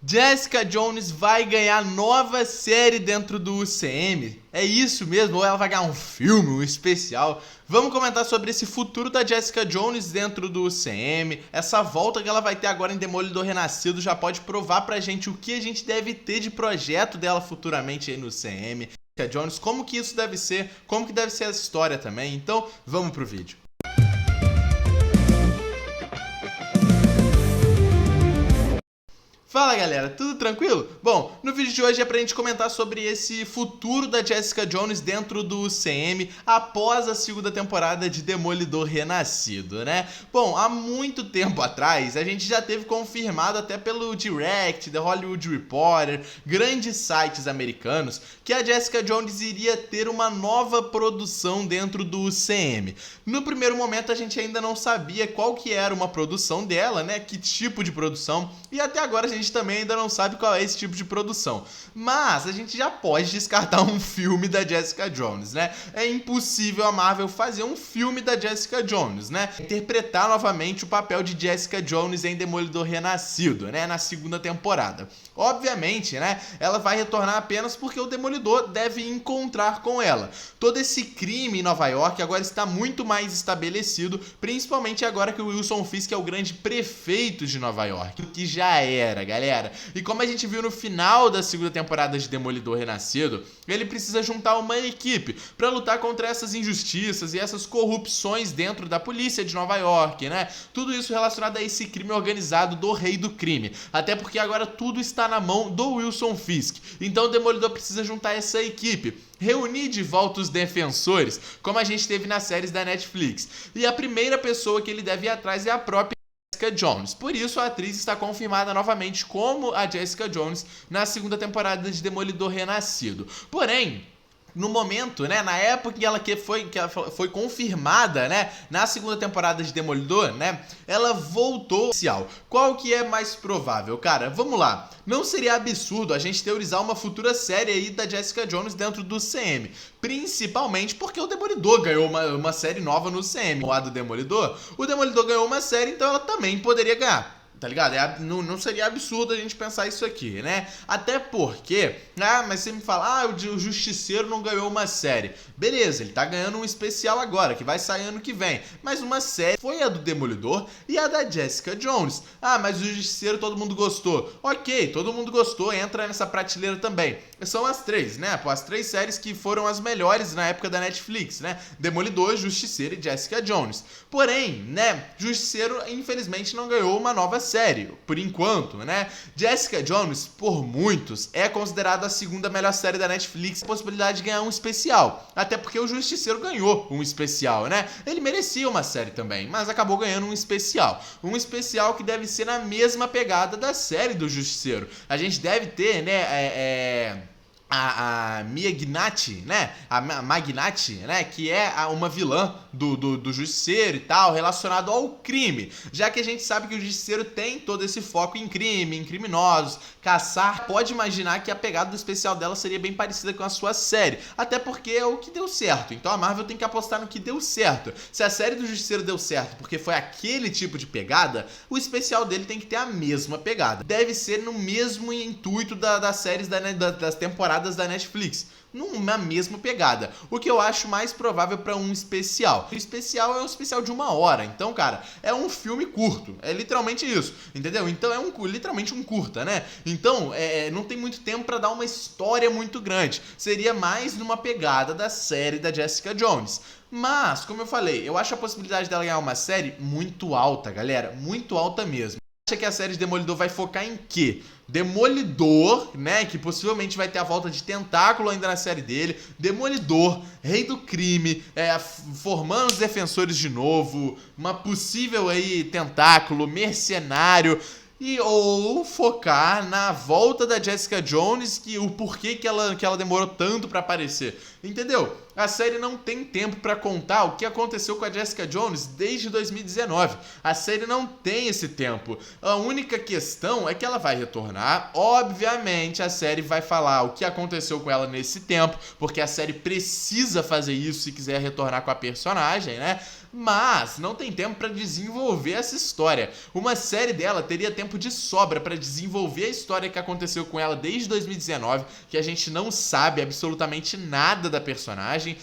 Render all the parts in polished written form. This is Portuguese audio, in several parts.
Jessica Jones vai ganhar nova série dentro do UCM? É isso mesmo? Ou ela vai ganhar um filme, um especial? Vamos comentar sobre esse futuro da Jessica Jones dentro do UCM. Essa volta que ela vai ter agora em Demolidor Renascido já pode provar pra gente o que a gente deve ter de projeto dela futuramente aí no UCM. Jessica Jones, como que isso deve ser, como que deve ser essa história também. Então, vamos pro vídeo. Fala galera, tudo tranquilo? Bom, no vídeo de hoje é pra gente comentar sobre esse futuro da Jessica Jones dentro do UCM após a segunda temporada de Demolidor Renascido, né? Bom, há muito tempo atrás a gente já teve confirmado até pelo Direct, The Hollywood Reporter, grandes sites americanos, que a Jessica Jones iria ter uma nova produção dentro do UCM. No primeiro momento a gente ainda não sabia qual que era uma produção dela, né? Que tipo de produção, e até agora a gente também ainda não sabe qual é esse tipo de produção. Mas a gente já pode descartar um filme da Jessica Jones, né? É impossível a Marvel fazer um filme da Jessica Jones, né? Interpretar novamente o papel de Jessica Jones em Demolidor Renascido, né? Na segunda temporada. Obviamente, né? Ela vai retornar apenas porque o Demolidor deve encontrar com ela. Todo esse crime em Nova York agora está muito mais estabelecido, principalmente agora que o Wilson Fisk é o grande prefeito de Nova York, o que já era, galera. E como a gente viu no final da segunda temporada de Demolidor Renascido, ele precisa juntar uma equipe para lutar contra essas injustiças e essas corrupções dentro da polícia de Nova York, né? Tudo isso relacionado a esse crime organizado do rei do crime. Até porque agora tudo está na mão do Wilson Fisk. Então o Demolidor precisa juntar essa equipe, reunir de volta os defensores, como a gente teve nas séries da Netflix. E a primeira pessoa que ele deve ir atrás é a própria Jessica Jones. Por isso a atriz está confirmada novamente como a Jessica Jones na segunda temporada de Demolidor Renascido. Porém, no momento, né, na época que ela foi confirmada, né, na segunda temporada de Demolidor, né, ela voltou oficial. Qual que é mais provável, cara? Vamos lá. Não seria absurdo a gente teorizar uma futura série aí da Jessica Jones dentro do CM, principalmente porque o Demolidor ganhou uma série nova no CM. Lá do Demolidor, o Demolidor ganhou uma série, então ela também poderia ganhar. Tá ligado? Não seria absurdo a gente pensar isso aqui, né? Até porque, mas você me fala, o Justiceiro não ganhou uma série. Beleza, ele tá ganhando um especial agora, que vai sair ano que vem. Mas uma série foi a do Demolidor e a da Jessica Jones. Mas o Justiceiro todo mundo gostou. Ok, todo mundo gostou, entra nessa prateleira também. São as três, né? As três séries que foram as melhores na época da Netflix, né? Demolidor, Justiceiro e Jessica Jones. Porém, né? Justiceiro, infelizmente, não ganhou uma nova série, por enquanto, né? Jessica Jones, por muitos, é considerada a segunda melhor série da Netflix, com a possibilidade de ganhar um especial. Até porque o Justiceiro ganhou um especial, né? Ele merecia uma série também, mas acabou ganhando um especial. Um especial que deve ser na mesma pegada da série do Justiceiro. A gente deve ter, né, a Mia Gnati, né? A Magnati, né? Que é uma vilã do Justiceiro e tal, relacionado ao crime. Já que a gente sabe que o Justiceiro tem todo esse foco em crime, em criminosos, caçar. Pode imaginar que a pegada do especial dela seria bem parecida com a sua série. Até porque é o que deu certo. Então a Marvel tem que apostar no que deu certo. Se a série do Justiceiro deu certo porque foi aquele tipo de pegada, o especial dele tem que ter a mesma pegada. Deve ser no mesmo intuito das séries das temporadas da Netflix, numa mesma pegada, o que eu acho mais provável para um especial. O especial é um especial de 1 hora, então, cara, é um filme curto, é literalmente isso, entendeu? Então é literalmente um curta, né? Então, não tem muito tempo para dar uma história muito grande, seria mais numa pegada da série da Jessica Jones. Mas, como eu falei, eu acho a possibilidade dela ganhar uma série muito alta, galera, muito alta mesmo. Acha que a série de Demolidor vai focar em quê? Demolidor, né, que possivelmente vai ter a volta de Tentáculo ainda na série dele. Demolidor, rei do crime, formando os defensores de novo, uma possível aí Tentáculo, mercenário. Ou focar na volta da Jessica Jones, o porquê que ela demorou tanto pra aparecer. Entendeu? A série não tem tempo pra contar o que aconteceu com a Jessica Jones desde 2019. A série não tem esse tempo. A única questão é que ela vai retornar. Obviamente, a série vai falar o que aconteceu com ela nesse tempo, porque a série precisa fazer isso se quiser retornar com a personagem, né? mas não tem tempo para desenvolver essa história. Uma série dela teria tempo de sobra para desenvolver a história que aconteceu com ela desde 2019, que a gente não sabe absolutamente nada da personagem.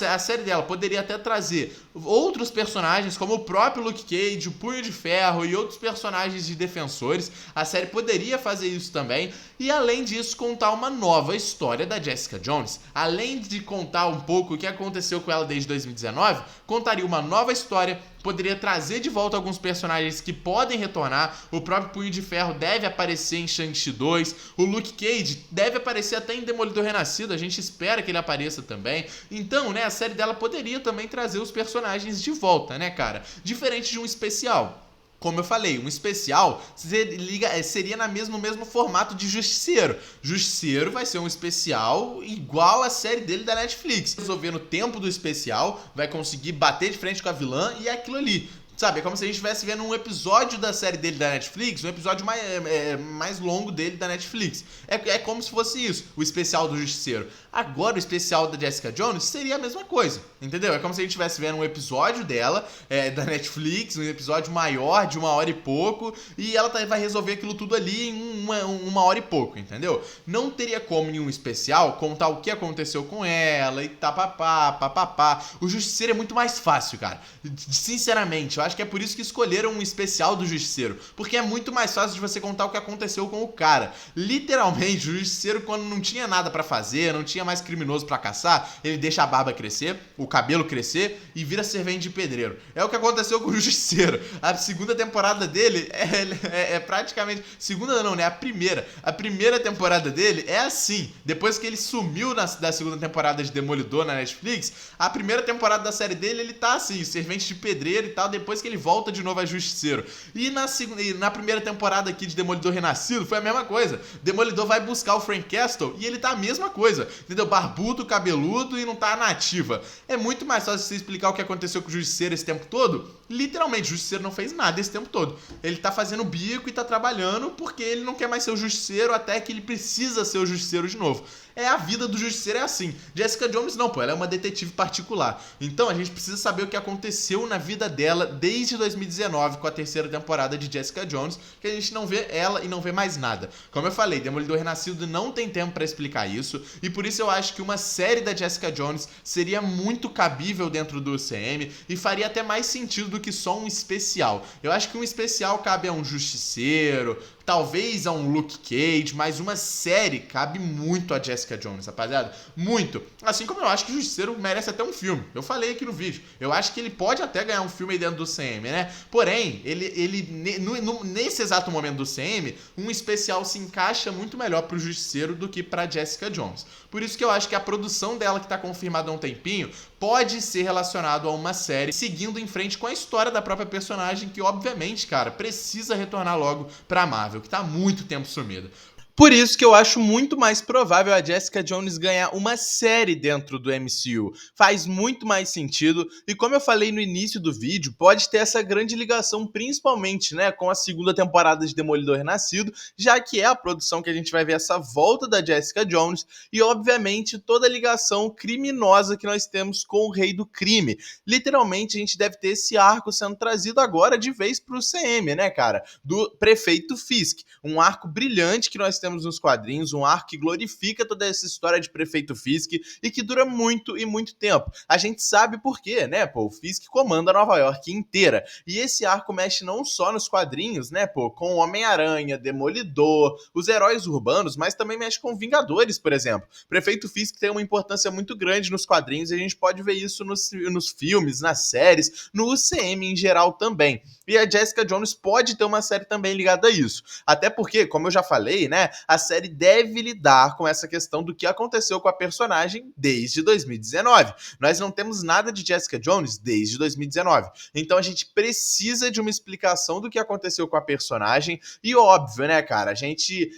A série dela poderia até trazer outros personagens, como o próprio Luke Cage, o Punho de Ferro e outros personagens de Defensores. A série poderia fazer isso também. E além disso, contar uma nova história da Jessica Jones. Além de contar um pouco o que aconteceu com ela desde 2019, contaria uma nova história, poderia trazer de volta alguns personagens que podem retornar. O próprio Punho de Ferro deve aparecer em Shang-Chi 2. O Luke Cage deve aparecer até em Demolidor Renascido. A gente espera que ele apareça também. Então, né, a série dela poderia também trazer os personagens de volta, né, cara? Diferente de um especial. Como eu falei, um especial seria no mesmo formato de Justiceiro. Justiceiro vai ser um especial igual a série dele da Netflix. Resolver no tempo do especial, vai conseguir bater de frente com a vilã e é aquilo ali. Sabe, é como se a gente estivesse vendo um episódio da série dele da Netflix, um episódio mais longo dele da Netflix. É como se fosse isso, o especial do Justiceiro. Agora, o especial da Jessica Jones seria a mesma coisa, entendeu? É como se a gente estivesse vendo um episódio dela, da Netflix, um episódio maior, de 1 hora e pouco, e ela vai resolver aquilo tudo ali em uma hora e pouco, entendeu? Não teria como em um especial contar o que aconteceu com ela e papapá. O Justiceiro é muito mais fácil, cara. Sinceramente, eu acho que é por isso que escolheram um especial do Justiceiro, porque é muito mais fácil de você contar o que aconteceu com o cara. Literalmente, o Justiceiro, quando não tinha nada pra fazer, não tinha mais criminoso pra caçar, ele deixa a barba crescer, o cabelo crescer e vira servente de pedreiro. É o que aconteceu com o Justiceiro. A segunda temporada dele é praticamente... Segunda não, né? A primeira temporada dele é assim. Depois que ele sumiu da segunda temporada de Demolidor na Netflix, a primeira temporada da série dele, ele tá assim, servente de pedreiro e tal, depois que ele volta de novo a Justiceiro. E na primeira temporada aqui de Demolidor Renascido, foi a mesma coisa. Demolidor vai buscar o Frank Castle e ele tá a mesma coisa, entendeu? Barbudo, cabeludo e não tá na ativa. É muito mais fácil você explicar o que aconteceu com o Justiceiro esse tempo todo. Literalmente, o Justiceiro não fez nada esse tempo todo. Ele tá fazendo bico e tá trabalhando porque ele não quer mais ser o Justiceiro, até que ele precisa ser o Justiceiro de novo. A vida do Justiceiro é assim. Jessica Jones não, pô, ela é uma detetive particular. Então a gente precisa saber o que aconteceu na vida dela desde 2019 com a terceira temporada de Jessica Jones, que a gente não vê ela e não vê mais nada. Como eu falei, Demolidor Renascido não tem tempo pra explicar isso, e por isso eu acho que uma série da Jessica Jones seria muito cabível dentro do UCM e faria até mais sentido do que só um especial. Eu acho que um especial cabe a um Justiceiro, talvez a um Luke Cage, mas uma série cabe muito a Jessica Jones, rapaziada. Muito. Assim como eu acho que o Justiceiro merece até um filme. Eu falei aqui no vídeo. Eu acho que ele pode até ganhar um filme aí dentro do CM, né? Porém, nesse exato momento do CM, um especial se encaixa muito melhor pro Justiceiro do que pra Jessica Jones. Por isso que eu acho que a produção dela, que tá confirmada há um tempinho, pode ser relacionado a uma série, seguindo em frente com a história da própria personagem, que obviamente, cara, precisa retornar logo pra Marvel, que tá há muito tempo sumida. Por isso que eu acho muito mais provável a Jessica Jones ganhar uma série dentro do MCU. Faz muito mais sentido e, como eu falei no início do vídeo, pode ter essa grande ligação principalmente, né, com a segunda temporada de Demolidor Renascido, já que é a produção que a gente vai ver essa volta da Jessica Jones e, obviamente, toda a ligação criminosa que nós temos com o Rei do Crime. Literalmente, a gente deve ter esse arco sendo trazido agora de vez pro CM, né, cara? Do Prefeito Fisk. Um arco brilhante que nós temos nos quadrinhos, um arco que glorifica toda essa história de Prefeito Fisk e que dura muito e muito tempo. A gente sabe por quê, né, pô? O Fisk comanda Nova York inteira. E esse arco mexe não só nos quadrinhos, né, pô? Com Homem-Aranha, Demolidor, os heróis urbanos, mas também mexe com Vingadores, por exemplo. Prefeito Fisk tem uma importância muito grande nos quadrinhos e a gente pode ver isso nos filmes, nas séries, no UCM em geral também. E a Jessica Jones pode ter uma série também ligada a isso. Até porque, como eu já falei, né, a série deve lidar com essa questão do que aconteceu com a personagem desde 2019. Nós não temos nada de Jessica Jones desde 2019. Então a gente precisa de uma explicação do que aconteceu com a personagem. E óbvio, né, cara, a gente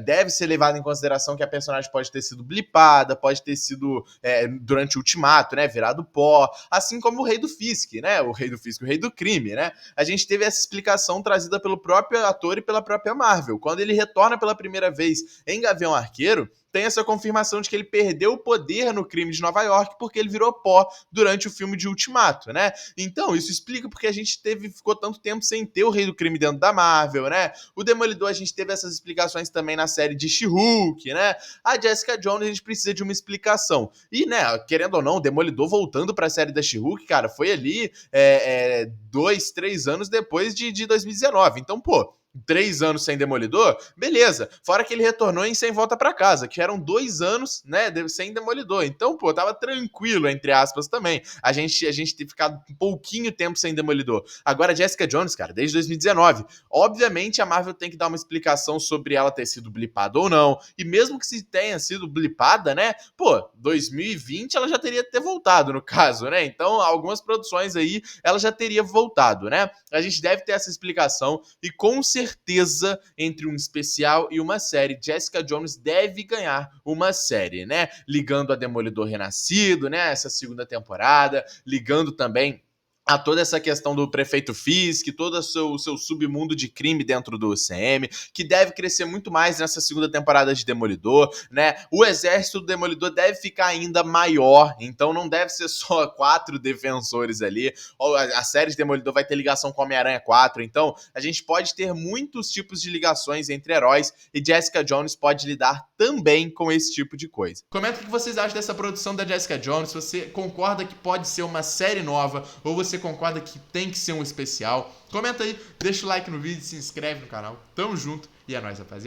deve ser levado em consideração que a personagem pode ter sido blipada, pode ter sido durante o Ultimato, né, virado pó, assim como o Rei do Fisk, né, o Rei do Fisk, o Rei do Crime, né. A gente teve essa explicação trazida pelo próprio ator e pela própria Marvel. Quando ele retorna pela primeira primeira vez em Gavião Arqueiro, tem essa confirmação de que ele perdeu o poder no crime de Nova York porque ele virou pó durante o filme de Ultimato, né? Então, isso explica porque a gente ficou tanto tempo sem ter o Rei do Crime dentro da Marvel, né? O Demolidor, a gente teve essas explicações também na série de She-Hulk, né? A Jessica Jones, a gente precisa de uma explicação. E, né, querendo ou não, o Demolidor voltando pra série da She-Hulk, cara, foi ali 2, 3 anos depois de 2019. Então, pô, 3 anos sem Demolidor, beleza. Fora que ele retornou em Sem Volta Pra Casa, que eram 2 anos, né, sem Demolidor. Então, pô, tava tranquilo, entre aspas, também. A gente ter ficado um pouquinho tempo sem Demolidor. Agora, Jessica Jones, cara, desde 2019. Obviamente, a Marvel tem que dar uma explicação sobre ela ter sido blipada ou não. E mesmo que se tenha sido blipada, né, pô, 2020 ela já teria ter voltado, no caso, né? Então, algumas produções aí, ela já teria voltado, né? A gente deve ter essa explicação e, com certeza, entre um especial e uma série, Jessica Jones deve ganhar uma série, né? Ligando a Demolidor Renascido, né? Essa segunda temporada, ligando também a toda essa questão do prefeito Fisk, todo o seu submundo de crime dentro do UCM, que deve crescer muito mais nessa segunda temporada de Demolidor, né? O exército do Demolidor deve ficar ainda maior, então não deve ser só 4 defensores ali. A série de Demolidor vai ter ligação com Homem-Aranha 4, então a gente pode ter muitos tipos de ligações entre heróis e Jessica Jones pode lidar também com esse tipo de coisa. Comenta o que vocês acham dessa produção da Jessica Jones, se você concorda que pode ser uma série nova ou você concorda que tem que ser um especial. Comenta aí, deixa o like no vídeo, se inscreve no canal. Tamo junto e é nóis, rapaziada.